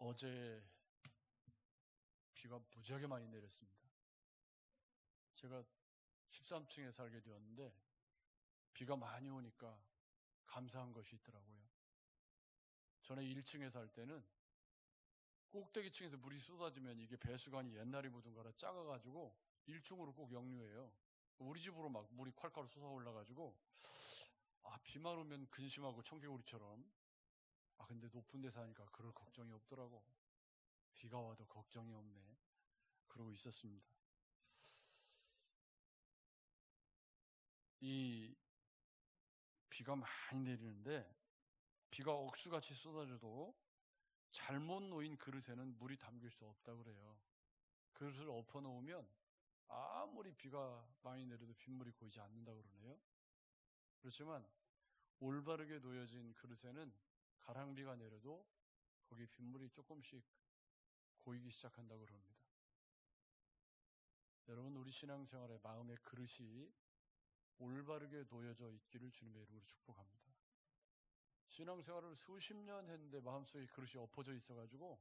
어제 비가 무지하게 많이 내렸습니다. 제가 13층에 살게 되었는데 비가 많이 오니까 감사한 것이 있더라고요. 전에 1층에 살 때는 꼭대기층에서 물이 쏟아지면 이게 배수관이 옛날에 묻은 거라 작아가지고 1층으로 꼭 역류해요. 우리 집으로 막 물이 콸콸 솟아올라가지고 비만 오면 근심하고 청개구리처럼. 근데 높은 데 사니까 그럴 걱정이 없더라고. 비가 와도 걱정이 없네. 그러고 있었습니다. 이 비가 많이 내리는데 비가 억수같이 쏟아져도 잘못 놓인 그릇에는 물이 담길 수 없다고 그래요. 그릇을 엎어 놓으면 아무리 비가 많이 내려도 빗물이 고이지 않는다고 그러네요. 그렇지만 올바르게 놓여진 그릇에는 가랑비가 내려도 거기 빗물이 조금씩 고이기 시작한다고 그럽니다. 여러분, 우리 신앙생활의 마음의 그릇이 올바르게 놓여져 있기를 주님의 이름으로 축복합니다. 신앙생활을 수십 년 했는데 마음속에 그릇이 엎어져 있어가지고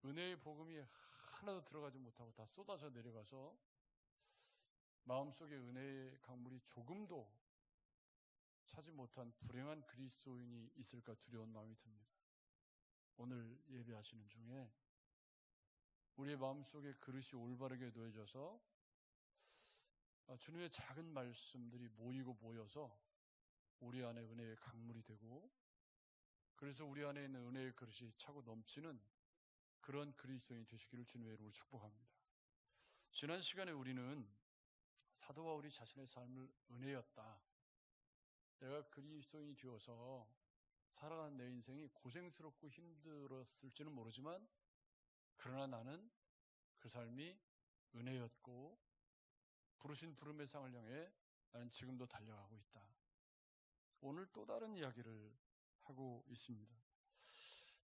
은혜의 복음이 하나도 들어가지 못하고 다 쏟아져 내려가서 마음속에 은혜의 강물이 조금도 차지 못한 불행한 그리스도인이 있을까 두려운 마음이 듭니다. 오늘 예배하시는 중에 우리의 마음속에 그릇이 올바르게 놓여져서 주님의 작은 말씀들이 모이고 모여서 우리 안에 은혜의 강물이 되고, 그래서 우리 안에 있는 은혜의 그릇이 차고 넘치는 그런 그리스도인이 되시기를 주님의 이름으로 축복합니다. 지난 시간에 우리는 사도 바울이 자신의 삶을 은혜였다, 내가 그리스도인이 되어서 살아간 내 인생이 고생스럽고 힘들었을지는 모르지만 그러나 나는 그 삶이 은혜였고 부르신 부름의 상을 향해 나는 지금도 달려가고 있다. 오늘 또 다른 이야기를 하고 있습니다.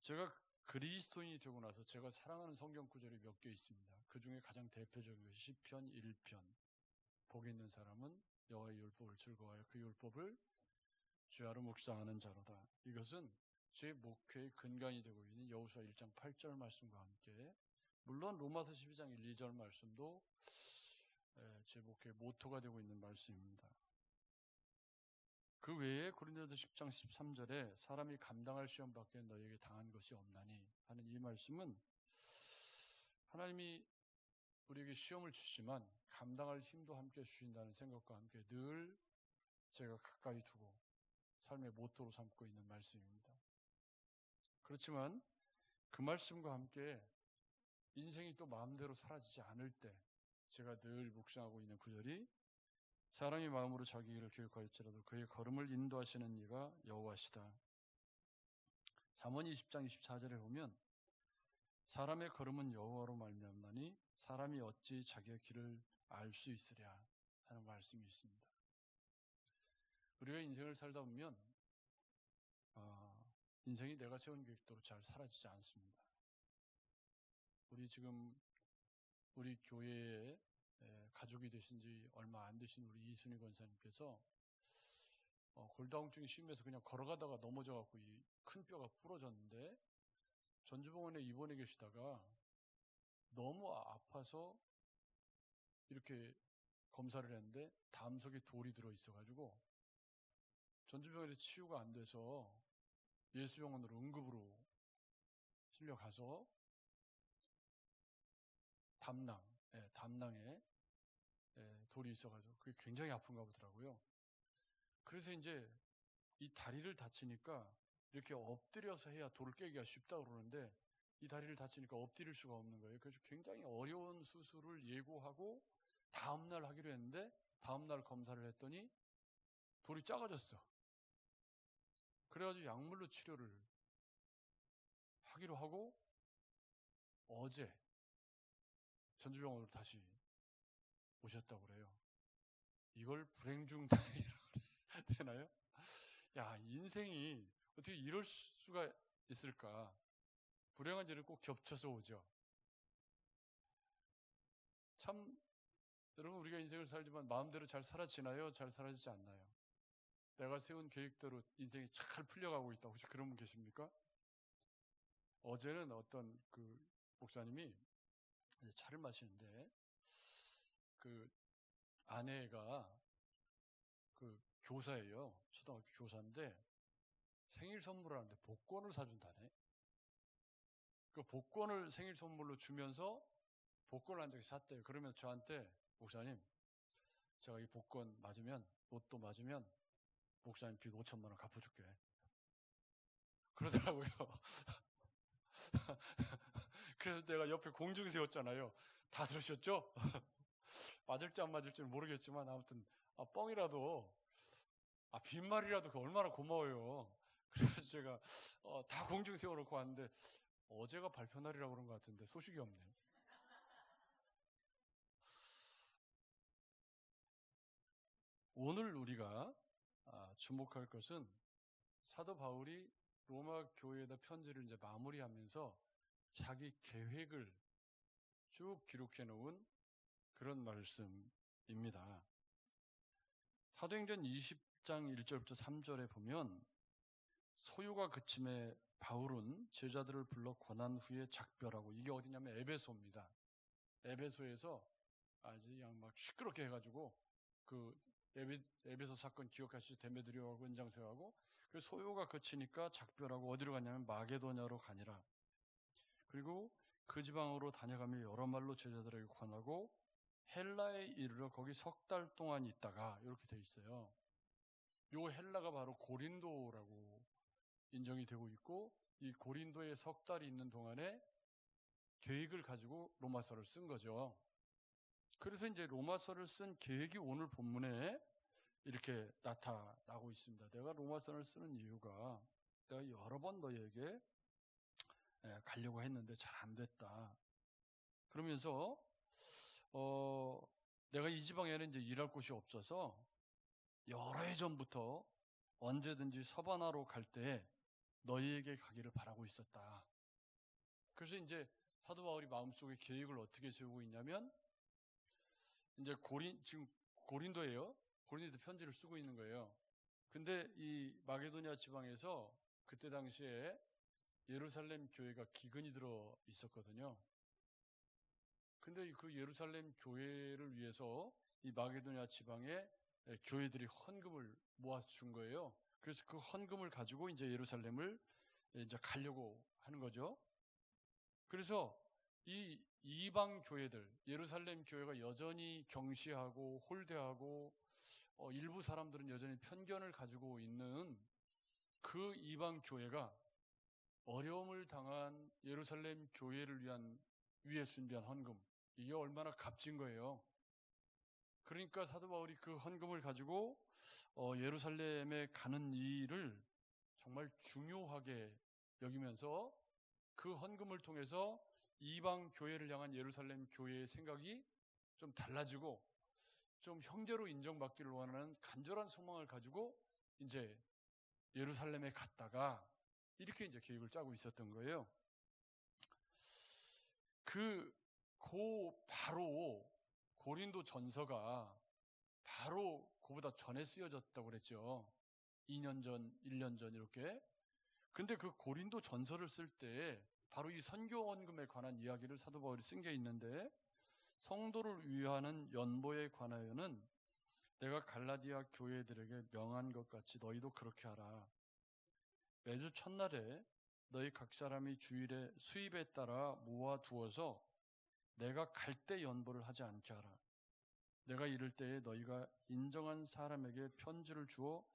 제가 그리스도인이 되고 나서 제가 사랑하는 성경 구절이 몇 개 있습니다. 그 중에 가장 대표적인 것이 시편 1편. 복이 있는 사람은 여호와의 율법을 즐거워하여 그 율법을 주야로 묵상하는 자로다. 이것은 제 목회의 근간이 되고 있는 여호수아 1장 8절 말씀과 함께, 물론 로마서 12장 1, 2절 말씀도 제 목회의 모토가 되고 있는 말씀입니다. 그 외에 고린도서 10장 13절에 사람이 감당할 시험 밖에 너에게 당한 것이 없나니 하는 이 말씀은 하나님이 우리에게 시험을 주시지만 감당할 힘도 함께 주신다는 생각과 함께 늘 제가 가까이 두고 삶의 모토로 삼고 있는 말씀입니다. 그렇지만 그 말씀과 함께 인생이 또 마음대로 사라지지 않을 때 제가 늘 묵상하고 있는 구절이, 사람이 마음으로 자기 길을 기억할지라도 그의 걸음을 인도하시는 이가 여호와시다. 잠언 20장 24절에 보면 사람의 걸음은 여호와로 말미암나니 사람이 어찌 자기의 길을 알 수 있으랴 하는 말씀이 있습니다. 우리가 인생을 살다 보면 인생이 내가 세운 계획대로 잘 사라지지 않습니다. 우리 교회에 가족이 되신 지 얼마 안 되신 우리 이순희 권사님께서 골다공증이 심해서 그냥 걸어가다가 넘어져갖고 이 큰 뼈가 부러졌는데 전주병원에 입원해 계시다가 너무 아파서 이렇게 검사를 했는데 담석에 돌이 들어있어가지고 전주병원에 치유가 안 돼서 예수병원으로 응급으로 실려가서 담낭에 돌이 있어가지고 그게 굉장히 아픈가 보더라고요. 그래서 이제 이 다리를 다치니까 이렇게 엎드려서 해야 돌을 깨기가 쉽다고 그러는데 이 다리를 다치니까 엎드릴 수가 없는 거예요. 그래서 굉장히 어려운 수술을 예고하고 다음날 하기로 했는데 다음날 검사를 했더니 돌이 작아졌어. 그래가지고 약물로 치료를 하기로 하고 어제 전주병원으로 다시 오셨다고 그래요. 이걸 불행 중 다행이라고 되나요? 인생이 어떻게 이럴 수가 있을까? 불행한 일을 꼭 겹쳐서 오죠. 참, 여러분, 우리가 인생을 살지만 마음대로 잘 살아지나요? 잘 살아지지 않나요? 내가 세운 계획대로 인생이 잘 풀려가고 있다. 혹시 그런 분 계십니까? 어제는 어떤 그 목사님이 이제 차를 마시는데 그 아내가 그 교사예요. 초등학교 교사인데 생일 선물을 하는데 복권을 사준다네. 그 복권을 생일 선물로 주면서 복권을 한 장씩 샀대요. 그러면서 저한테 목사님, 제가 이 복권 맞으면, 로또 맞으면 목사님 빚 5천만 원 갚아줄게. 그러더라고요. 그래서 내가 옆에 공중 세웠잖아요. 다 들으셨죠? 맞을지 안 맞을지는 모르겠지만 아무튼 뻥이라도 빈말이라도 그 얼마나 고마워요. 그래서 제가 다 공중 세워놓고 왔는데 어제가 발표 날이라고 그런 것 같은데 소식이 없네요. 오늘 우리가 주목할 것은 사도 바울이 로마 교회에다 편지를 이제 마무리하면서 자기 계획을 쭉 기록해 놓은 그런 말씀입니다. 사도행전 20장 1절부터 3절에 보면 소요가 그침에 바울은 제자들을 불러 권한 후에 작별하고, 이게 어디냐면 에베소입니다. 에베소에서 아주 그냥 막 시끄럽게 해가지고 그 에베소 사건 기억하시죠? 데메드리오하고 은장세하고. 그래서 소요가 그치니까 작별하고 어디로 갔냐면 마게도냐로 가니라. 그리고 그 지방으로 다녀가며 여러 말로 제자들에게 권하고 헬라에 이르러 거기 석 달 동안 있다가, 이렇게 돼 있어요. 요 헬라가 바로 고린도라고 인정이 되고 있고, 이 고린도에 석 달이 있는 동안에 계획을 가지고 로마서를 쓴 거죠. 그래서 이제 로마서를 쓴 계획이 오늘 본문에 이렇게 나타나고 있습니다. 내가 로마서를 쓰는 이유가 내가 여러 번 너희에게 가려고 했는데 잘 안 됐다. 그러면서 내가 이 지방에는 이제 일할 곳이 없어서 여러 해 전부터 언제든지 서바나로 갈 때 너희에게 가기를 바라고 있었다. 그래서 이제 사도 바울이 마음속에 계획을 어떻게 세우고 있냐면, 이제 지금 고린도예요. 고린도 편지를 쓰고 있는 거예요. 근데 이 마게도냐 지방에서 그때 당시에 예루살렘 교회가 기근이 들어 있었거든요. 근데 그 예루살렘 교회를 위해서 이 마게도냐 지방에 교회들이 헌금을 모아서 준 거예요. 그래서 그 헌금을 가지고 이제 예루살렘을 이제 가려고 하는 거죠. 그래서 이 이방 교회들, 예루살렘 교회가 여전히 경시하고 홀대하고 일부 사람들은 여전히 편견을 가지고 있는 그 이방 교회가 어려움을 당한 예루살렘 교회를 위해 준비한 헌금, 이게 얼마나 값진 거예요. 그러니까 사도 바울이 그 헌금을 가지고 예루살렘에 가는 일을 정말 중요하게 여기면서 그 헌금을 통해서 이방 교회를 향한 예루살렘 교회의 생각이 좀 달라지고 좀 형제로 인정받기를 원하는 간절한 소망을 가지고 이제 예루살렘에 갔다가 이렇게 이제 계획을 짜고 있었던 거예요. 바로 고린도 전서가 바로 그보다 전에 쓰여졌다고 그랬죠. 2년 전, 1년 전 이렇게. 근데 그 고린도 전서를 쓸 때 바로 이 선교 헌금에 관한 이야기를 사도 바울이 쓴 게 있는데, 성도를 위하는 연보에 관하여는 내가 갈라디아 교회들에게 명한 것 같이 너희도 그렇게 하라. 매주 첫날에 너희 각 사람이 주일에 수입에 따라 모아두어서 내가 갈 때 연보를 하지 않게 하라. 내가 이를 때에 너희가 인정한 사람에게 편지를 주어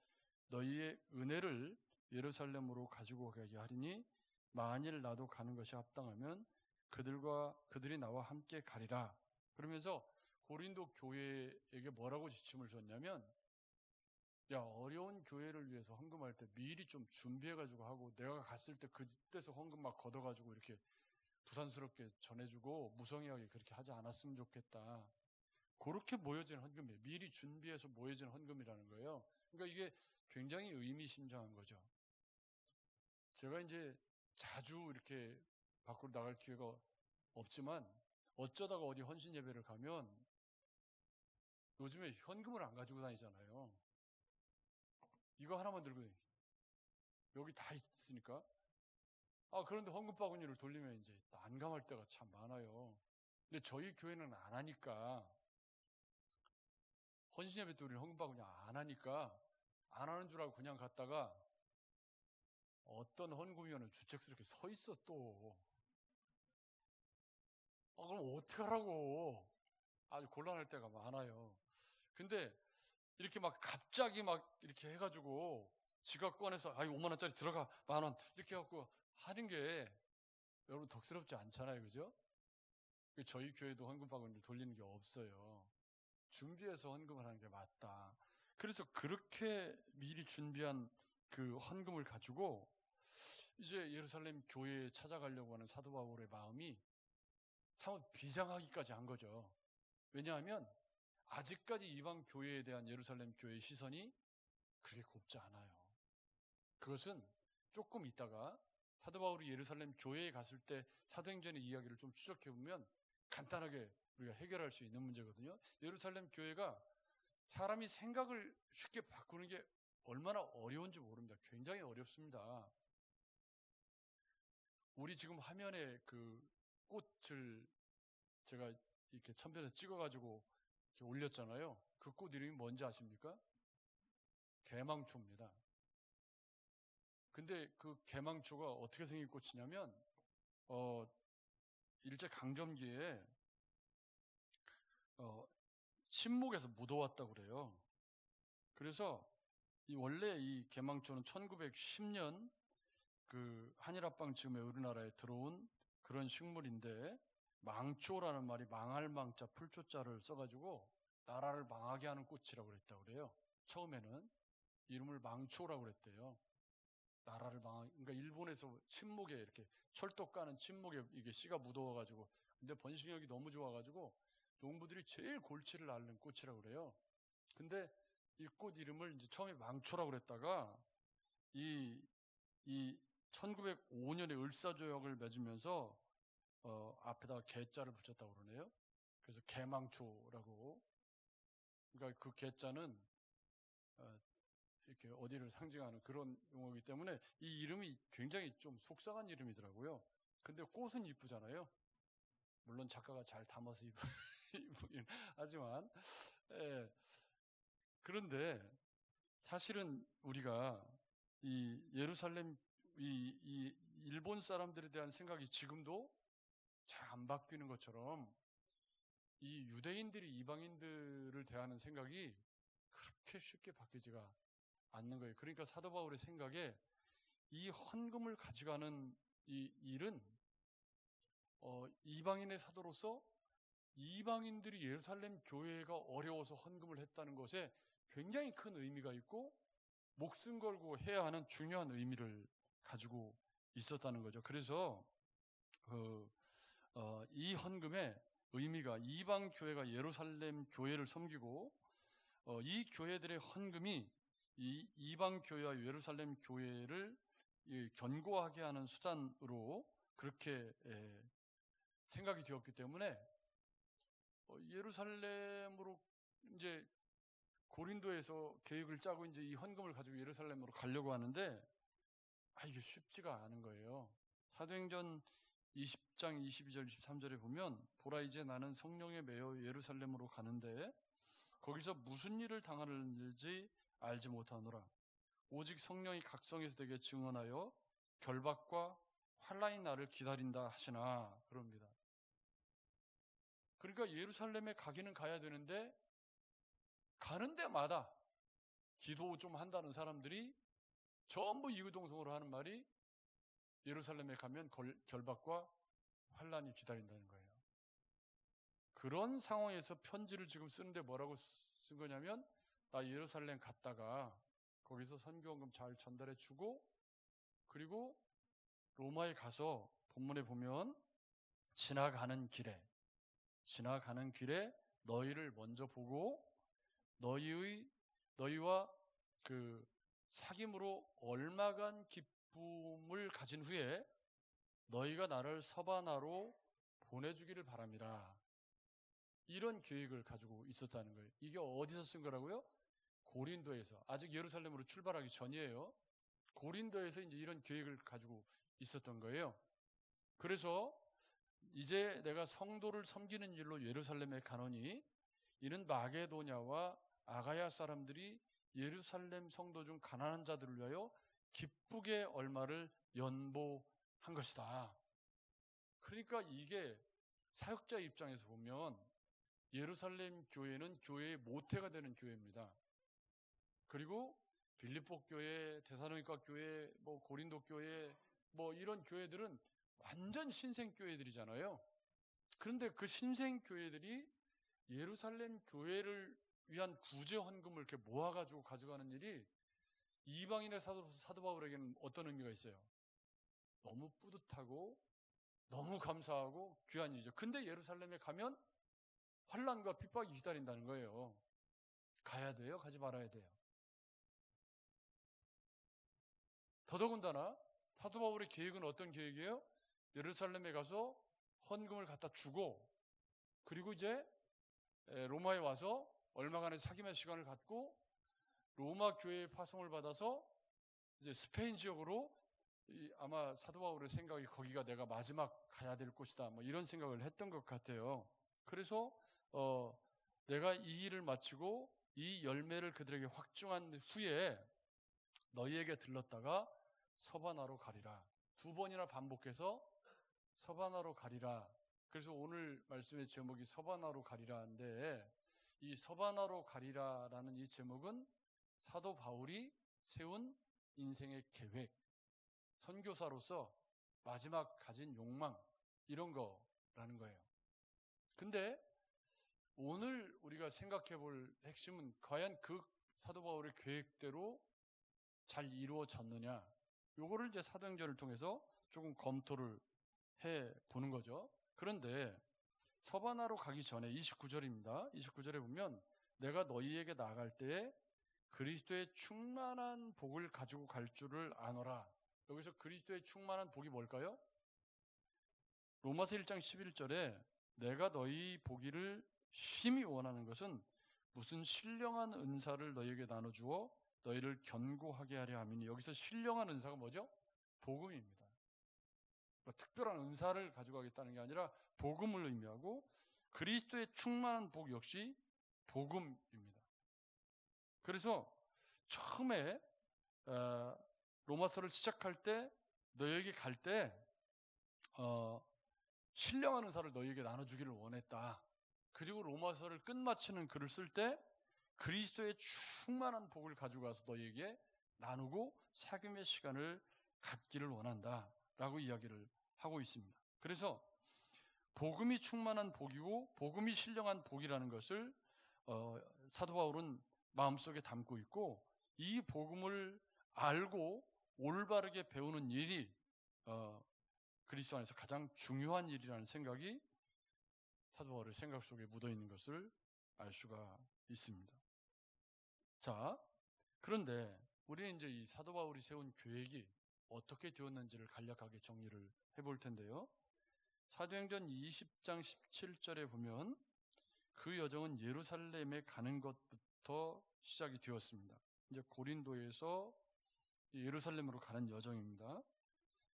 너희의 은혜를 예루살렘으로 가지고 가게 하리니, 만일 나도 가는 것이 합당하면 그들이 나와 함께 가리라. 그러면서 고린도 교회에게 뭐라고 지침을 줬냐면, 야, 어려운 교회를 위해서 헌금할 때 미리 좀 준비해가지고 하고, 내가 갔을 때 그때서 헌금 막 걷어가지고 이렇게 부산스럽게 전해주고 무성의하게 그렇게 하지 않았으면 좋겠다. 그렇게 모여진 헌금이에요. 미리 준비해서 모여진 헌금이라는 거예요. 그러니까 이게 굉장히 의미심장한 거죠. 제가 이제 자주 이렇게 밖으로 나갈 기회가 없지만 어쩌다가 어디 헌신 예배를 가면 요즘에 현금을 안 가지고 다니잖아요. 이거 하나만 들고 여기 다 있으니까 그런데 헌금 바구니를 돌리면 이제 난감할 때가 참 많아요. 근데 저희 교회는 안 하니까, 헌신예배 때 우리는 헌금 바구니 안 하니까, 안 하는 줄 알고 그냥 갔다가, 어떤 헌금위원은 주책스럽게 서 있어 또. 그럼 어떡하라고. 아주 곤란할 때가 많아요. 근데 이렇게 막 갑자기 막 이렇게 해가지고 지갑 꺼내서 5만 원짜리 들어가 10,000원 이렇게 해갖고 하는 게 여러분 덕스럽지 않잖아요, 그죠? 저희 교회도 헌금 바구니를 돌리는 게 없어요. 준비해서 헌금을 하는 게 맞다. 그래서 그렇게 미리 준비한 그 헌금을 가지고 이제 예루살렘 교회에 찾아가려고 하는 사도 바울의 마음이 사뭇 비장하기까지 한 거죠. 왜냐하면 아직까지 이방 교회에 대한 예루살렘 교회의 시선이 그렇게 곱지 않아요. 그것은 조금 있다가 사도 바울이 예루살렘 교회에 갔을 때 사도행전의 이야기를 좀 추적해보면 간단하게 우리가 해결할 수 있는 문제거든요. 예루살렘 교회가 사람이 생각을 쉽게 바꾸는 게 얼마나 어려운지 모릅니다. 굉장히 어렵습니다. 우리 지금 화면에 그 꽃을 제가 이렇게 천편에서 찍어가지고 이렇게 올렸잖아요. 그 꽃 이름이 뭔지 아십니까? 개망초입니다. 근데 그 개망초가 어떻게 생긴 꽃이냐면, 일제강점기에, 침묵에서 묻어왔다고 그래요. 그래서 원래 이 개망초는 1910년 그 한일합방 즈음에 우리나라에 들어온 그런 식물인데, 망초라는 말이 망할 망자 풀초자를 써가지고 나라를 망하게 하는 꽃이라고 그랬다고 그래요. 처음에는 이름을 망초라고 그랬대요. 나라를 그러니까 일본에서 침묵에 이렇게 철도 까는 침묵에 이게 씨가 묻어가지고, 근데 번식력이 너무 좋아가지고 농부들이 제일 골치를 앓는 꽃이라고 그래요. 근데 이 꽃 이름을 이제 처음에 망초라고 그랬다가 이 1905년에 을사조약을 맺으면서 앞에다가 개자를 붙였다고 그러네요. 그래서 개망초라고. 그러니까 그 개자는 이렇게 어디를 상징하는 그런 용어이기 때문에 이 이름이 굉장히 좀 속상한 이름이더라고요. 근데 꽃은 이쁘잖아요. 물론 작가가 잘 담아서 이쁘긴 하지만, 예. 그런데 사실은 우리가 이 예루살렘, 이 일본 사람들에 대한 생각이 지금도 잘 안 바뀌는 것처럼 이 유대인들이 이방인들을 대하는 생각이 그렇게 쉽게 바뀌지가 않는 거예요. 그러니까 사도 바울의 생각에 이 헌금을 가져가는 이 일은 이방인의 사도로서 이방인들이 예루살렘 교회가 어려워서 헌금을 했다는 것에 굉장히 큰 의미가 있고 목숨 걸고 해야 하는 중요한 의미를 가지고 있었다는 거죠. 그래서 이 헌금의 의미가 이방 교회가 예루살렘 교회를 섬기고 이 교회들의 헌금이 이 이방 교회와 예루살렘 교회를 견고하게 하는 수단으로 그렇게 생각이 되었기 때문에 예루살렘으로 이제 고린도에서 계획을 짜고 이제 이 헌금을 가지고 예루살렘으로 가려고 하는데 이게 쉽지가 않은 거예요. 사도행전 20장 22절 23절에 보면 보라 이제 나는 성령에 매여 예루살렘으로 가는데 거기서 무슨 일을 당하는지 알지 못하노라. 오직 성령이 각성에서 내게 증언하여 결박과 환난이 나를 기다린다 하시나 그럽니다. 그러니까 예루살렘에 가기는 가야 되는데 가는 데마다 기도 좀 한다는 사람들이 전부 이구동성으로 하는 말이 예루살렘에 가면 결박과 환난이 기다린다는 거예요. 그런 상황에서 편지를 지금 쓰는데 뭐라고 쓴 거냐면 나 예루살렘 갔다가 거기서 선교헌금 잘 전달해 주고 그리고 로마에 가서 본문에 보면 지나가는 길에 너희를 먼저 보고 너희와 그 사귐으로 얼마간 기쁨을 가진 후에 너희가 나를 서바나로 보내주기를 바랍니다. 이런 계획을 가지고 있었다는 거예요. 이게 어디서 쓴 거라고요? 고린도에서. 아직 예루살렘으로 출발하기 전이에요. 고린도에서 이제 이런 계획을 가지고 있었던 거예요. 그래서 이제 내가 성도를 섬기는 일로 예루살렘에 가노니 이는 마게도냐와 아가야 사람들이 예루살렘 성도 중 가난한 자들을 위하여 기쁘게 얼마를 연보한 것이다. 그러니까 이게 사역자 입장에서 보면 예루살렘 교회는 교회의 모태가 되는 교회입니다. 그리고 빌립보 교회, 데살로니가 교회, 고린도 교회, 이런 교회들은 완전 신생 교회들이잖아요. 그런데 그 신생 교회들이 예루살렘 교회를 위한 구제 헌금을 이렇게 모아가지고 가져가는 일이 이방인의 사도 바울에게는 어떤 의미가 있어요? 너무 뿌듯하고 너무 감사하고 귀한 일이죠. 근데 예루살렘에 가면 환난과 핍박이 기다린다는 거예요. 가야 돼요? 가지 말아야 돼요? 더더군다나 사도 바울의 계획은 어떤 계획이에요? 예루살렘에 가서 헌금을 갖다 주고 그리고 이제 로마에 와서 얼마간의 사귐의 시간을 갖고 로마 교회의 파송을 받아서 이제 스페인 지역으로 아마 사도 바울의 생각이 거기가 내가 마지막 가야 될 곳이다. 이런 생각을 했던 것 같아요. 그래서 내가 이 일을 마치고 이 열매를 그들에게 확증한 후에 너희에게 들렀다가 서바나로 가리라. 2번이나 반복해서 서바나로 가리라. 그래서 오늘 말씀의 제목이 서바나로 가리라인데 이 서바나로 가리라라는 이 제목은 사도 바울이 세운 인생의 계획, 선교사로서 마지막 가진 욕망 이런 거라는 거예요. 근데 오늘 우리가 생각해 볼 핵심은 과연 그 사도 바울의 계획대로 잘 이루어졌느냐, 요거를 이제 사도행전을 통해서 조금 검토를 해 보는 거죠. 그런데 서바나로 가기 전에 29절입니다. 29절에 보면 내가 너희에게 나아갈 때에 그리스도의 충만한 복을 가지고 갈 줄을 아노라. 여기서 그리스도의 충만한 복이 뭘까요? 로마서 1장 11절에 내가 너희 보기를 심히 원하는 것은 무슨 신령한 은사를 너희에게 나눠주어 너희를 견고하게 하려 함이니, 여기서 신령한 은사가 뭐죠? 복음입니다. 특별한 은사를 가져가겠다는 게 아니라 복음을 의미하고 그리스도의 충만한 복 역시 복음입니다. 그래서 처음에 로마서를 시작할 때 너희에게 갈 때 신령한 은사를 너희에게 나눠주기를 원했다. 그리고 로마서를 끝마치는 글을 쓸 때 그리스도의 충만한 복을 가져가서 너희에게 나누고 사귐의 시간을 갖기를 원한다 라고 이야기를 하고 있습니다. 그래서 복음이 충만한 복이고 복음이 신령한 복이라는 것을 사도 바울은 마음속에 담고 있고, 이 복음을 알고 올바르게 배우는 일이 그리스도 안에서 가장 중요한 일이라는 생각이 사도 바울의 생각 속에 묻어있는 것을 알 수가 있습니다. 자, 그런데 우리는 이제 이 사도 바울이 세운 계획이 어떻게 되었는지를 간략하게 정리를 해볼 텐데요. 사도행전 20장 17절에 보면 그 여정은 예루살렘에 가는 것부터 시작이 되었습니다. 이제 고린도에서 예루살렘으로 가는 여정입니다.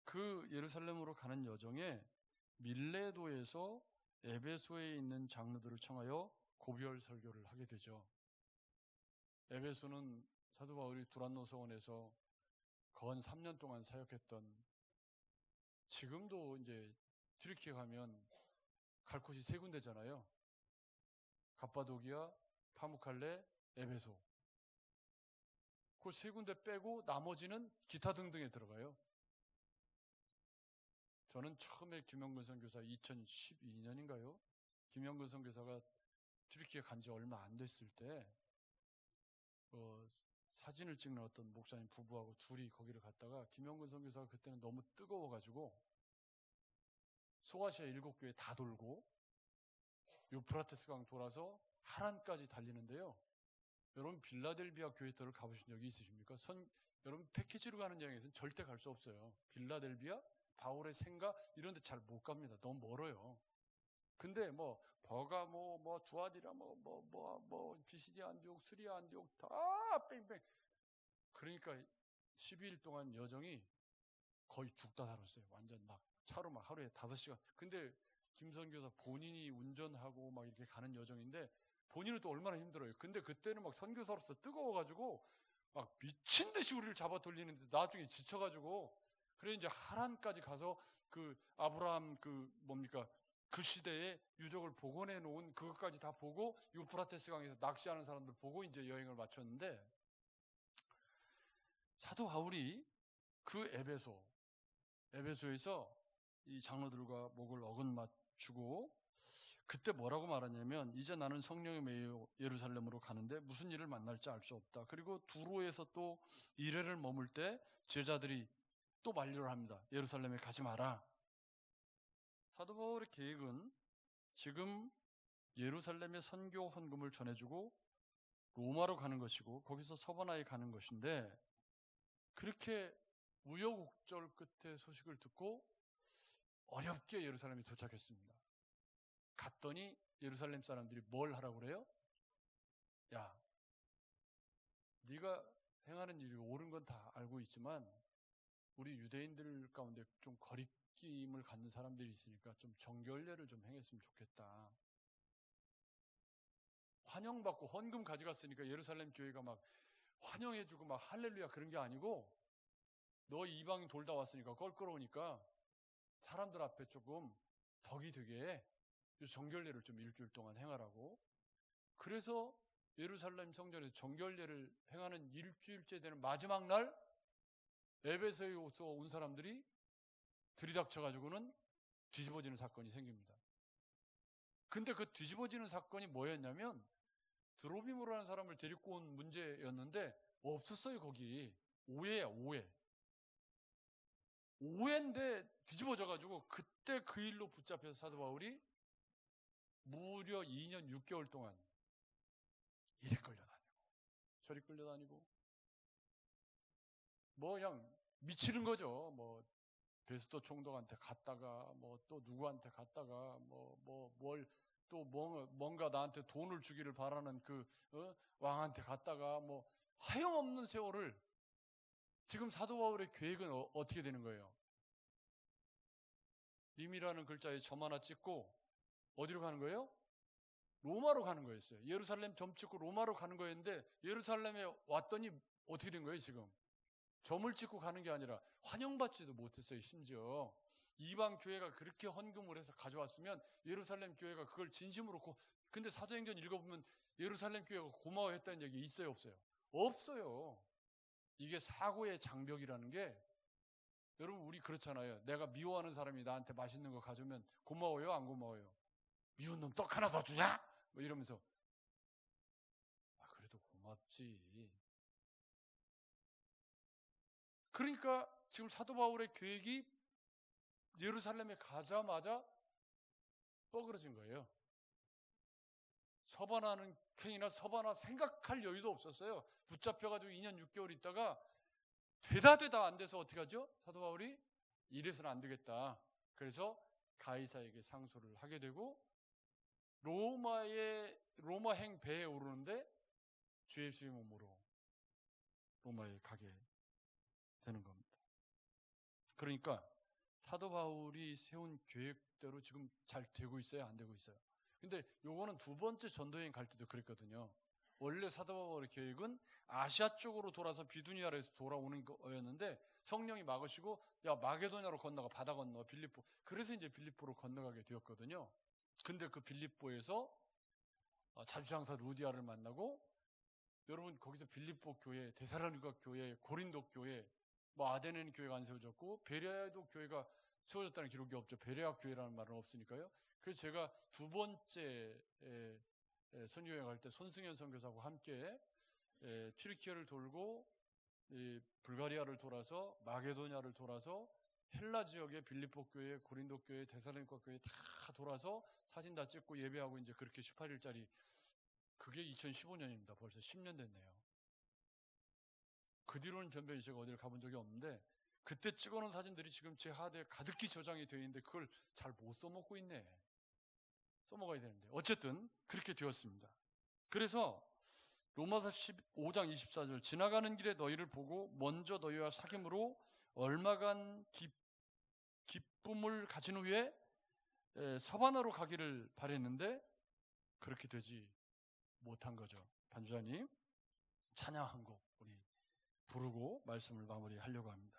그 예루살렘으로 가는 여정에 밀레도에서 에베소에 있는 장로들을 청하여 고별 설교를 하게 되죠. 에베소는 사도 바울이 두란노 서원에서 거한 3년 동안 사역했던, 지금도 이제 튀르키예 가면 갈 곳이 3군데잖아요. 갑바도기아, 파무칼레, 에베소. 그 3군데 빼고 나머지는 기타 등등에 들어가요. 저는 처음에 김영근 선교사 2012년인가요? 김영근 선교사가 튀르키예 간 지 얼마 안 됐을 때 사진을 찍는 어떤 목사님 부부하고 둘이 거기를 갔다가 김영근 선교사가 그때는 너무 뜨거워가지고 소아시아 7교회 다 돌고 유프라테스 강 돌아서 하란까지 달리는데요. 여러분 빌라델비아 교회터를 가보신 적이 있으십니까? 여러분 패키지로 가는 여행에서는 절대 갈 수 없어요. 빌라델비아, 바울의 생가 이런 데 잘 못 갑니다. 너무 멀어요. 근데 버가모, 두아디라, 비시디아 안디옥, 수리아 안디옥 다 뺑뺑. 그러니까 12일 동안 여정이 거의 죽다 살았어요. 완전 막 차로 막 하루에 5시간. 근데 김선교사 본인이 운전하고 막 이렇게 가는 여정인데 본인은 또 얼마나 힘들어요. 근데 그때는 막 선교사로서 뜨거워가지고 막 미친 듯이 우리를 잡아 돌리는데 나중에 지쳐가지고 그래 이제 하란까지 가서 그 아브라함 그 시대에 유적을 복원해 놓은 그것까지 다 보고 유프라테스 강에서 낚시하는 사람들 보고 이제 여행을 마쳤는데 사도 바울이 그 에베소에서 이 장로들과 목을 어긋맞추고 그때 뭐라고 말하냐면 이제 나는 성령에 매여 예루살렘으로 가는데 무슨 일을 만날지 알 수 없다. 그리고 두로에서 또 이레를 머물 때 제자들이 또 만류를 합니다. 예루살렘에 가지 마라. 사도 바울의 계획은 지금 예루살렘에 선교 헌금을 전해주고 로마로 가는 것이고 거기서 서바나에 가는 것인데 그렇게 우여곡절 끝에 소식을 듣고 어렵게 예루살렘에 도착했습니다. 갔더니 예루살렘 사람들이 뭘 하라고 그래요? 야, 네가 행하는 일이 옳은 건 다 알고 있지만 우리 유대인들 가운데 좀 거리낌을 갖는 사람들이 있으니까 좀 정결례를 좀 행했으면 좋겠다. 환영받고 헌금 가져갔으니까 예루살렘 교회가 막 환영해주고 막 할렐루야 그런 게 아니고 너 이방인 돌다 왔으니까 껄끄러우니까 사람들 앞에 조금 덕이 되게 정결례를 좀 일주일 동안 행하라고. 그래서 예루살렘 성전에서 정결례를 행하는 일주일째 되는 마지막 날 에베소에서 온 사람들이 들이닥쳐가지고는 뒤집어지는 사건이 생깁니다. 근데 그 뒤집어지는 사건이 뭐였냐면 드로비모라는 사람을 데리고 온 문제였는데 없었어요. 거기 오해야 오해. 오해인데 뒤집어져가지고 그때 그 일로 붙잡혀서 사도 바울이 무려 2년 6개월 동안 이리 끌려다니고 저리 끌려다니고 뭐 그냥 미치는 거죠. 뭐 베스토 총독한테 갔다가 뭐 또 누구한테 갔다가 뭘 또 뭔가 나한테 돈을 주기를 바라는 그 왕한테 갔다가 뭐 하염없는 세월을 지금 사도 바울의 계획은 어떻게 되는 거예요? 님이라는 글자에 점 하나 찍고 어디로 가는 거예요? 로마로 가는 거였어요. 예루살렘 점 찍고 로마로 가는 거였는데 예루살렘에 왔더니 어떻게 된 거예요 지금? 점을 찍고 가는 게 아니라 환영받지도 못했어요. 심지어 이방 교회가 그렇게 헌금을 해서 가져왔으면 예루살렘 교회가 그걸 진심으로 근데 사도행전 읽어보면 예루살렘 교회가 고마워했다는 얘기 있어요 없어요? 없어요. 이게 사고의 장벽이라는 게 여러분 우리 그렇잖아요. 내가 미워하는 사람이 나한테 맛있는 거 가져오면 고마워요 안 고마워요? 미운 놈 떡 하나 더 주냐? 뭐 이러면서 그래도 고맙지. 그러니까 지금 사도 바울의 계획이 예루살렘에 가자마자 뻐그러진 거예요. 서바나는 괜히나 서바나 생각할 여유도 없었어요. 붙잡혀가지고 2년 6개월 있다가 되다 안 돼서 어떻게 하죠? 사도 바울이 이래서는 안 되겠다. 그래서 가이사에게 상소를 하게 되고 로마행 배에 오르는데 주 예수의 몸으로 로마에 가게 되는 겁니다. 그러니까 사도 바울이 세운 계획대로 지금 잘 되고 있어요? 안 되고 있어요? 근데 요거는 두 번째 전도여행 갈 때도 그랬거든요. 원래 사도 바울의 계획은 아시아 쪽으로 돌아서 비두니아에서 돌아오는 거였는데 성령이 막으시고 야 마게도냐로 건너가 바다 건너 빌립보. 그래서 이제 빌립보로 건너가게 되었거든요. 근데 그 빌립보에서 자주장사 루디아를 만나고 여러분 거기서 빌립보 교회, 데살로니가 교회, 고린도 교회, 아데네 교회가 안 세워졌고 베레아도 교회가 세워졌다는 기록이 없죠. 베레아 교회라는 말은 없으니까요. 그래서 제가 두 번째 선교여행 갈 때 손승현 선교사하고 함께 튀르키예를 돌고 불가리아를 돌아서 마게도냐를 돌아서 헬라 지역의 빌립보 교회, 고린도 교회, 데살로니가 교회 다 돌아서 사진 다 찍고 예배하고 이제 그렇게 18일짜리 그게 2015년입니다. 벌써 10년 됐네요. 그 뒤로는 변변히 제가 어디를 가본 적이 없는데 그때 찍어놓은 사진들이 지금 제 하드에 가득히 저장이 되어 있는데 그걸 잘 못 써먹고 있네. 써먹어야 되는데 어쨌든 그렇게 되었습니다. 그래서 로마서 15장 24절 지나가는 길에 너희를 보고 먼저 너희와 사귐으로 얼마간 기쁨을 가진 후에 서바나로 가기를 바랬는데 그렇게 되지 못한 거죠. 반주자님, 찬양 한 곡 우리 부르고 말씀을 마무리하려고 합니다.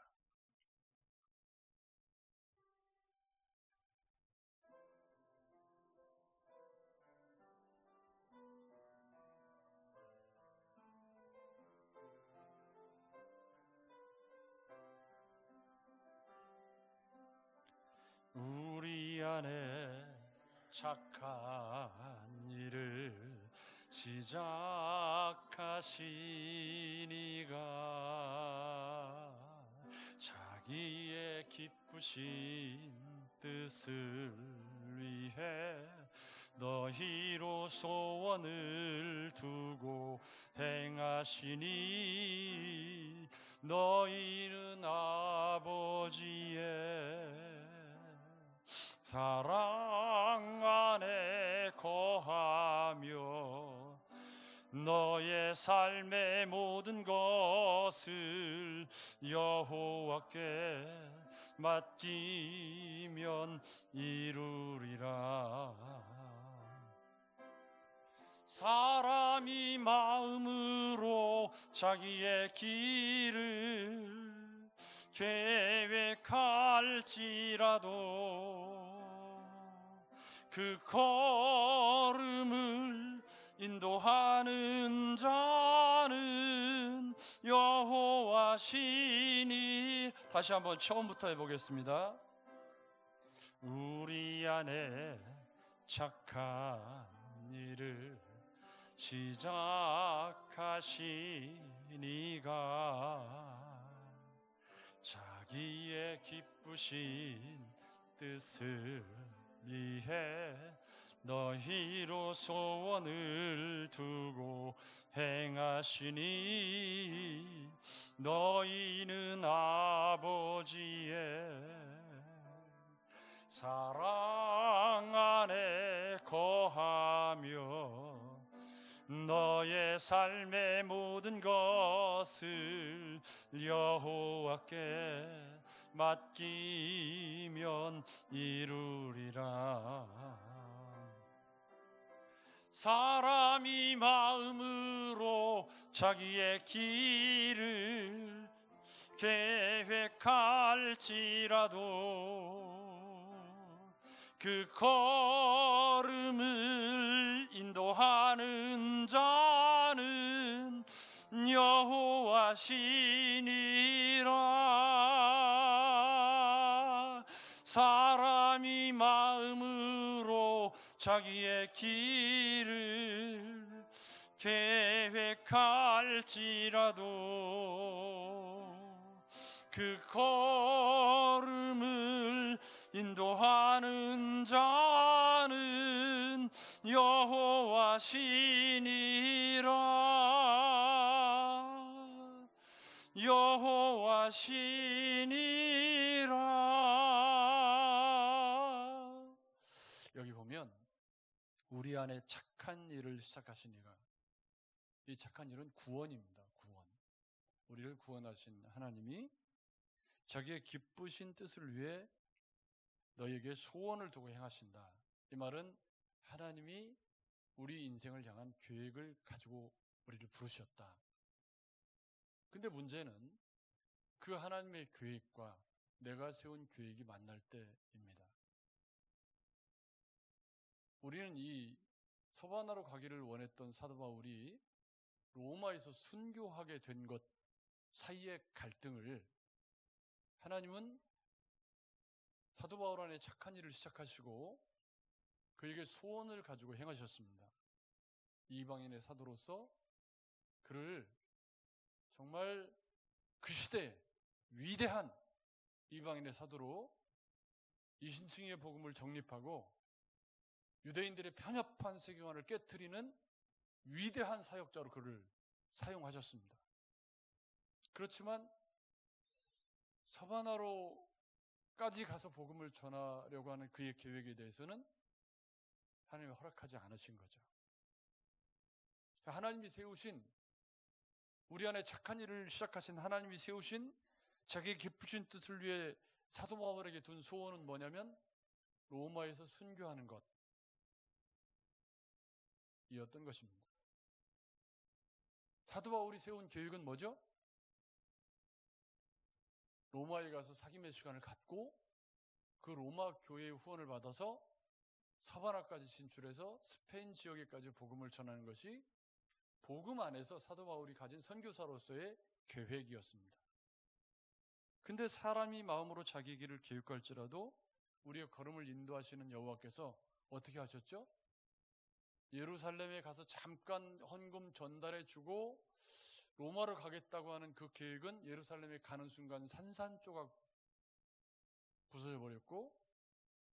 우리 안에 착한 일을 시작하신 이가 자기의 기쁘신 뜻을 위해 너희로 소원을 두고 행하시니 너희는 아버지의 사랑 안에 거하며 너의 삶의 모든 것을 여호와께 맡기면 이루리라. 사람이 마음으로 자기의 길을 계획할지라도 그 걸음을 인도하는 자는 여호와시니. 다시 한번 처음부터 해보겠습니다. 우리 안에 착한 일을 시작하신 이가 자기의 기쁘신 뜻을 위해 너희로 소원을 두고 행하시니 너희는 아버지의 사랑 안에 거하며 너의 삶의 모든 것을 여호와께 맡기면 이루리라. 사람이 마음으로 자기의 길을 계획할지라도 그 걸음을 인도하는 자는 여호와시니라. 사람이 마음으로 자기의 길을 계획할지라도 그 걸음을 인도하는 자는 여호와시니라. 여호와시니라. 여기 보면 우리 안에 착한 일을 시작하신 이가, 이 착한 일은 구원입니다. 구원. 우리를 구원하신 하나님이 자기의 기쁘신 뜻을 위해 너에게 소원을 두고 행하신다. 이 말은 하나님이 우리 인생을 향한 계획을 가지고 우리를 부르셨다. 근데 문제는 그 하나님의 계획과 내가 세운 계획이 만날 때입니다. 우리는 이 서바나로 가기를 원했던 사도 바울이 로마에서 순교하게 된 것 사이의 갈등을 하나님은 사도 바울 안에 착한 일을 시작하시고 그에게 소원을 가지고 행하셨습니다. 이방인의 사도로서 그를 정말 그 시대에 위대한 이방인의 사도로 이신층의 복음을 정립하고 유대인들의 편협한 세계관을 깨트리는 위대한 사역자로 그를 사용하셨습니다. 그렇지만 서바나로까지 가서 복음을 전하려고 하는 그의 계획에 대해서는 하나님이 허락하지 않으신 거죠. 하나님이 세우신, 우리 안에 착한 일을 시작하신 하나님이 세우신 자기의 깊으신 뜻을 위해 사도 바울에게 둔 소원은 뭐냐면 로마에서 순교하는 것이었던 것입니다. 사도 바울이 세운 계획은 뭐죠? 로마에 가서 사귐의 시간을 갖고 그 로마 교회의 후원을 받아서 사바나까지 진출해서 스페인 지역에까지 복음을 전하는 것이 복음 안에서 사도 바울이 가진 선교사로서의 계획이었습니다. 근데 사람이 마음으로 자기 길을 계획할지라도 우리의 걸음을 인도하시는 여호와께서 어떻게 하셨죠? 예루살렘에 가서 잠깐 헌금 전달해 주고 로마로 가겠다고 하는 그 계획은 예루살렘에 가는 순간 산산조각 부서져 버렸고,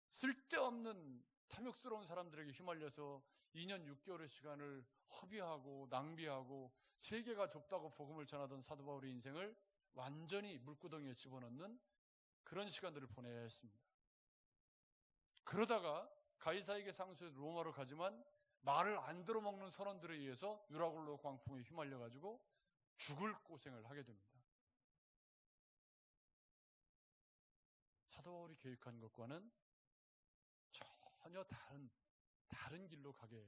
쓸데없는 탐욕스러운 사람들에게 휘말려서 2년 6개월의 시간을 허비하고 낭비하고 세계가 좁다고 복음을 전하던 사도 바울의 인생을 완전히 물구덩이에 집어넣는 그런 시간들을 보내야 했습니다. 그러다가 가이사에게 상수해서 로마로 가지만 말을 안 들어먹는 선원들에 의해서 유라굴로 광풍에 휘말려가지고 죽을 고생을 하게 됩니다. 사도 바울이 계획한 것과는 전혀 다른 길로 가게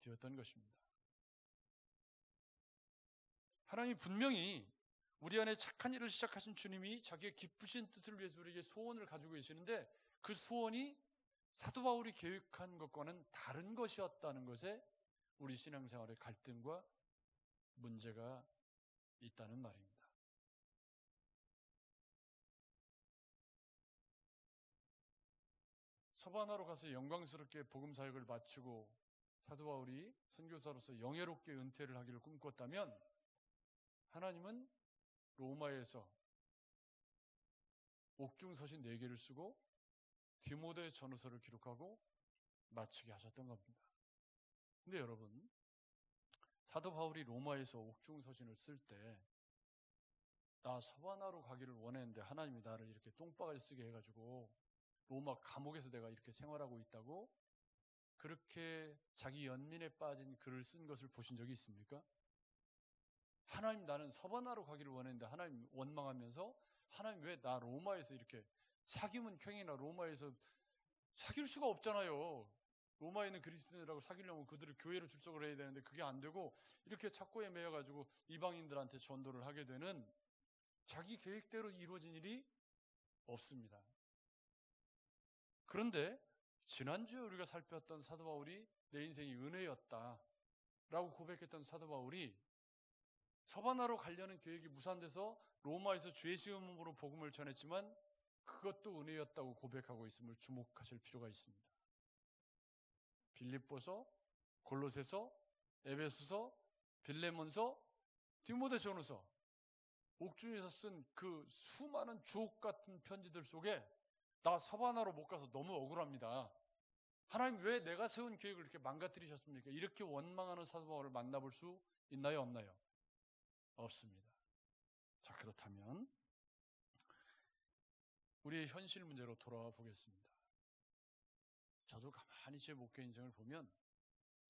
되었던 것입니다. 하나님이 분명히 우리 안에 착한 일을 시작하신 주님이 자기의 기쁘신 뜻을 위해서 우리에게 소원을 가지고 계시는데 그 소원이 사도 바울이 계획한 것과는 다른 것이었다는 것에 우리 신앙생활의 갈등과 문제가 있다는 말입니다. 서바나로 가서 영광스럽게 복음 사역을 마치고 사도 바울이 선교사로서 영예롭게 은퇴를 하기를 꿈꿨다면 하나님은 로마에서 옥중서신 4개를 쓰고 디모데 전후서를 기록하고 마치게 하셨던 겁니다. 근데 여러분, 사도 바울이 로마에서 옥중서신을 쓸 때 나 서바나로 가기를 원했는데 하나님이 나를 이렇게 똥바가지 쓰게 해가지고 로마 감옥에서 내가 이렇게 생활하고 있다고 그렇게 자기 연민에 빠진 글을 쓴 것을 보신 적이 있습니까? 하나님, 나는 서바나로 가기를 원했는데 하나님 원망하면서 하나님 왜 나 로마에서 이렇게 사귀면 캥이나 로마에서 사귈 수가 없잖아요. 로마에 있는 그리스도인들하고 사귀려면 그들을 교회로 출석을 해야 되는데 그게 안 되고 이렇게 착고에 매여가지고 이방인들한테 전도를 하게 되는 자기 계획대로 이루어진 일이 없습니다. 그런데 지난주에 우리가 살폈던 사도 바울이 내 인생이 은혜였다 라고 고백했던 사도 바울이 서바나로 가려는 계획이 무산돼서 로마에서 죄시험으로 복음을 전했지만 그것도 은혜였다고 고백하고 있음을 주목하실 필요가 있습니다. 빌립보서, 골로새서, 에베소서, 빌레몬서, 디모데 전후서, 옥중에서 쓴 그 수많은 주옥 같은 편지들 속에 나 서바나로 못 가서 너무 억울합니다. 하나님 왜 내가 세운 계획을 이렇게 망가뜨리셨습니까? 이렇게 원망하는 사도 바울을 만나볼 수 있나요, 없나요? 없습니다. 자, 그렇다면 우리의 현실 문제로 돌아와 보겠습니다. 저도 가만히 제 목회 인생을 보면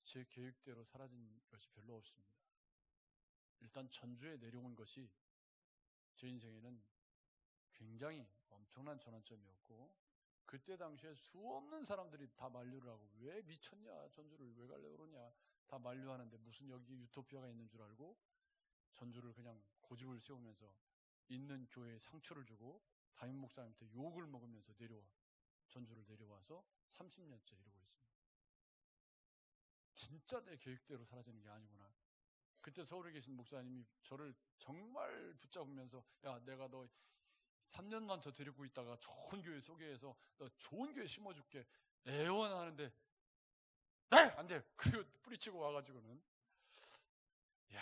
제 계획대로 사라진 것이 별로 없습니다. 일단 전주에 내려온 것이 제 인생에는 굉장히 엄청난 전환점이었고 그때 당시에 수없는 사람들이 다 만류를 하고 왜 미쳤냐, 전주를 왜 가려고 그러냐 다 만류하는데 무슨 여기 유토피아가 있는 줄 알고 전주를 그냥 고집을 세우면서 있는 교회에 상처를 주고 담임 목사님한테 욕을 먹으면서 전주를 내려와서 30년째 이러고 있습니다. 진짜 내 계획대로 사라지는 게 아니구나. 그때 서울에 계신 목사님이 저를 정말 붙잡으면서 야, 내가 너 3년만 더 데리고 있다가 좋은 교회 소개해서 너 좋은 교회 심어줄게 애원하는데 네! 안 돼! 그리고 뿌리치고 와가지고는 야,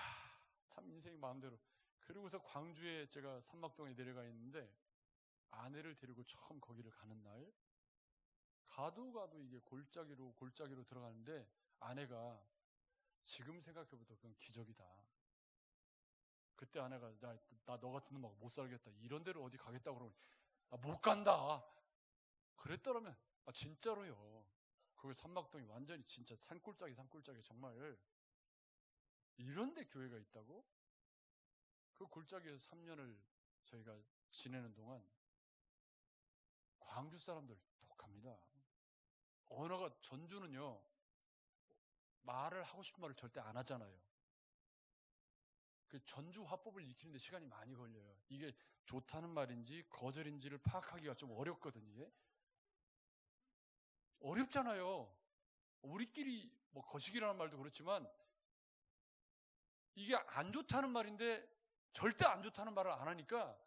참 인생이 마음대로. 그리고서 광주에 제가 삼막동에 내려가 있는데 아내를 데리고 처음 거기를 가는 날 가도 이게 골짜기로 들어가는데 아내가 지금 생각해보면 그건 기적이다. 그때 아내가 나 너 같은 놈하고 못 살겠다. 이런 데로 어디 가겠다고 그러면 못 간다. 그랬더라면 진짜로요. 거기 삼막동이 완전히 진짜 산골짜기 정말 이런 데 교회가 있다고? 그 골짜기에서 3년을 저희가 지내는 동안 광주 사람들 독합니다. 언어가, 전주는요, 말을 하고 싶은 말을 절대 안 하잖아요. 그 전주 화법을 익히는데 시간이 많이 걸려요. 이게 좋다는 말인지 거절인지를 파악하기가 좀 어렵거든요. 이게. 어렵잖아요. 우리끼리 뭐 거시기라는 말도 그렇지만 이게 안 좋다는 말인데 절대 안 좋다는 말을 안 하니까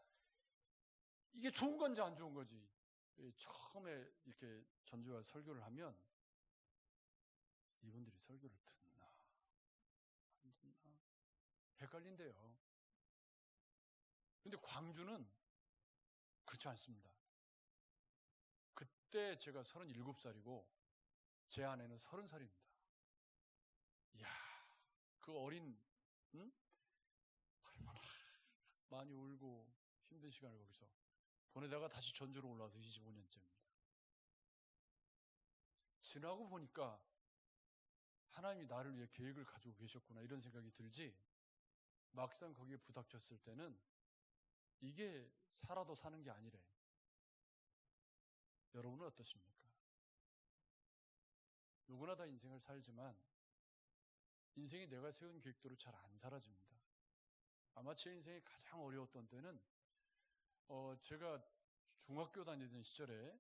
이게 좋은 건지 안 좋은 거지. 처음에 이렇게 전주가 설교를 하면 이분들이 설교를 듣나 안 듣나 헷갈린대요. 근데 광주는 그렇지 않습니다. 그때 제가 37살이고 제 아내는 30살입니다. 이야, 그 어린, 응? 얼마나 많이 울고 힘든 시간을 거기서 보내다가 다시 전주로 올라와서 25년째입니다. 지나고 보니까 하나님이 나를 위해 계획을 가지고 계셨구나 이런 생각이 들지, 막상 거기에 부닥쳤을 때는 이게 살아도 사는 게 아니래. 여러분은 어떠십니까? 누구나 다 인생을 살지만 인생이 내가 세운 계획대로 잘 안 살아집니다. 아마 제 인생이 가장 어려웠던 때는 제가 중학교 다니던 시절에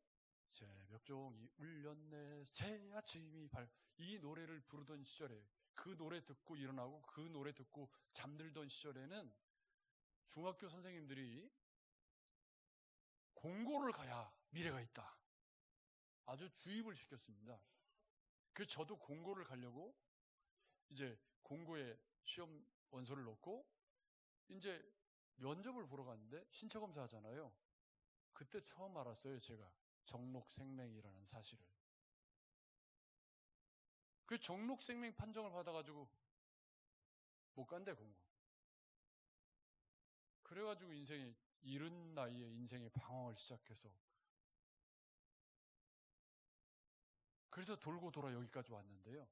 새벽종이 울렸네 새 아침이 이 노래를 부르던 시절에, 그 노래 듣고 일어나고 그 노래 듣고 잠들던 시절에는 중학교 선생님들이 공고를 가야 미래가 있다, 아주 주입을 시켰습니다. 그래서 저도 공고를 가려고 이제 공고에 시험 원서를 넣고 이제 면접을 보러 갔는데 신체 검사 하잖아요. 그때 처음 알았어요, 제가 정록생맹이라는 사실을. 그 정록생맹 판정을 받아가지고 못 간대, 공고. 그래가지고 인생이 이른 나이에 인생의 방황을 시작해서, 그래서 돌고 돌아 여기까지 왔는데요.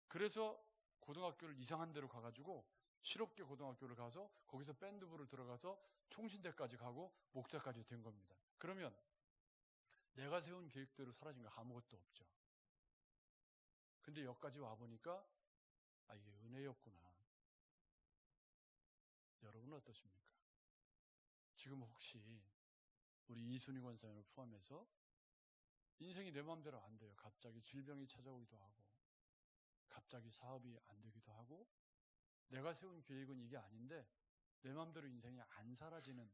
그래서 고등학교를 이상한 데로 가가지고 실업계 고등학교를 가서 거기서 밴드부를 들어가서 총신대까지 가고 목사까지 된 겁니다. 그러면 내가 세운 계획대로 사라진 거 아무것도 없죠. 근데 여기까지 와보니까 이게 은혜였구나. 여러분은 어떠십니까? 지금 혹시 우리 이순희 권사님을 포함해서 인생이 내 마음대로 안 돼요. 갑자기 질병이 찾아오기도 하고 갑자기 사업이 안 되기도 하고 내가 세운 계획은 이게 아닌데 내 마음대로 인생이 안 사라지는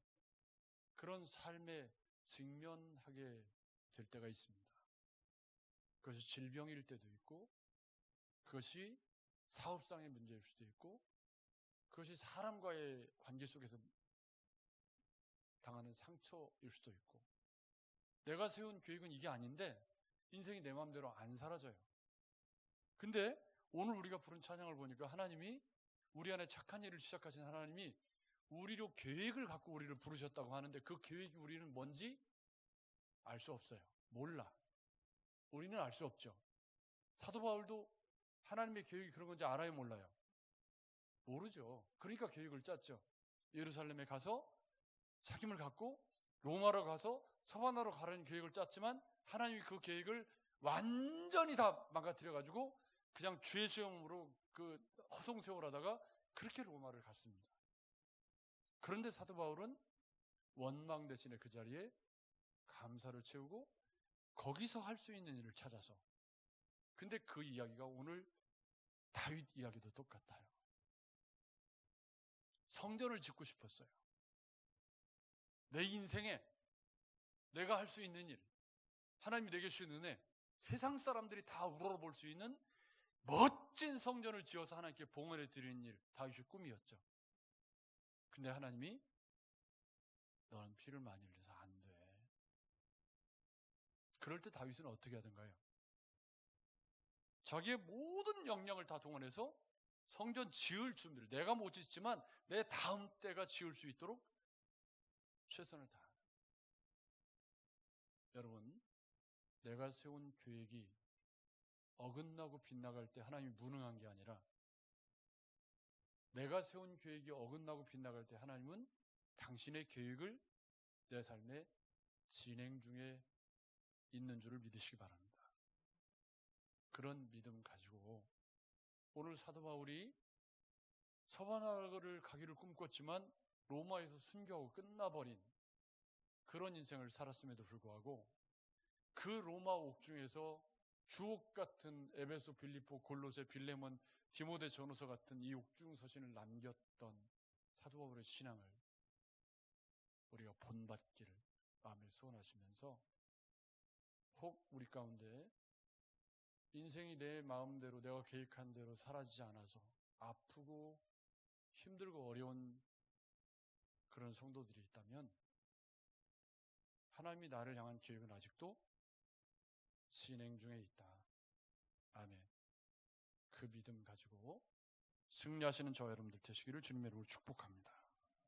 그런 삶에 직면하게 될 때가 있습니다. 그것이 질병일 때도 있고, 그것이 사업상의 문제일 수도 있고, 그것이 사람과의 관계 속에서 당하는 상처일 수도 있고, 내가 세운 계획은 이게 아닌데 인생이 내 마음대로 안 사라져요. 근데 오늘 우리가 부른 찬양을 보니까 하나님이 우리 안에 착한 일을 시작하신 하나님이 우리로 계획을 갖고 우리를 부르셨다고 하는데 그 계획이 우리는 뭔지 알 수 없어요. 몰라. 우리는 알 수 없죠. 사도 바울도 하나님의 계획이 그런 건지 알아요, 몰라요? 모르죠. 그러니까 계획을 짰죠. 예루살렘에 가서 사귐을 갖고 로마로 가서 서바나로 가라는 계획을 짰지만 하나님이 그 계획을 완전히 다 망가뜨려가지고 그냥 죄 시험으로 그 허송세월하다가 그렇게 로마를 갔습니다. 그런데 사도 바울은 원망 대신에 그 자리에 감사를 채우고 거기서 할 수 있는 일을 찾아서, 근데 그 이야기가 오늘 다윗 이야기도 똑같아요. 성전을 짓고 싶었어요. 내 인생에 내가 할 수 있는 일, 하나님이 내게 주신 은혜, 세상 사람들이 다 우러러볼 수 있는 멋진 성전을 지어서 하나님께 봉헌해 드리는 일, 다윗의 꿈이었죠. 근데 하나님이 너는 피를 많이 흘려서 안 돼. 그럴 때 다윗은 어떻게 하던가요? 자기의 모든 역량을 다 동원해서 성전 지을 준비를, 내가 못 짓지만 내 다음 때가 지을 수 있도록 최선을 다하는. 여러분, 내가 세운 계획이 어긋나고 빗나갈 때 하나님이 무능한 게 아니라 내가 세운 계획이 어긋나고 빗나갈 때 하나님은 당신의 계획을 내 삶에 진행 중에 있는 줄을 믿으시기 바랍니다. 그런 믿음 가지고 오늘 사도 바울이 서바나를 가기를 꿈꿨지만 로마에서 순교하고 끝나버린 그런 인생을 살았음에도 불구하고 그 로마 옥중에서 주옥 같은 에베소, 빌립보, 골로새, 빌레몬, 디모데 전후서 같은 이 옥중 서신을 남겼던 사도 바울의 신앙을 우리가 본받기를 마음에 소원하시면서 혹 우리 가운데 인생이 내 마음대로 내가 계획한 대로 사라지지 않아서 아프고 힘들고 어려운 그런 성도들이 있다면 하나님이 나를 향한 계획은 아직도 진행 중에 있다. 아멘. 그 믿음 가지고 승리하시는 저와 여러분들 되시기를 주님의 이름으로 축복합니다.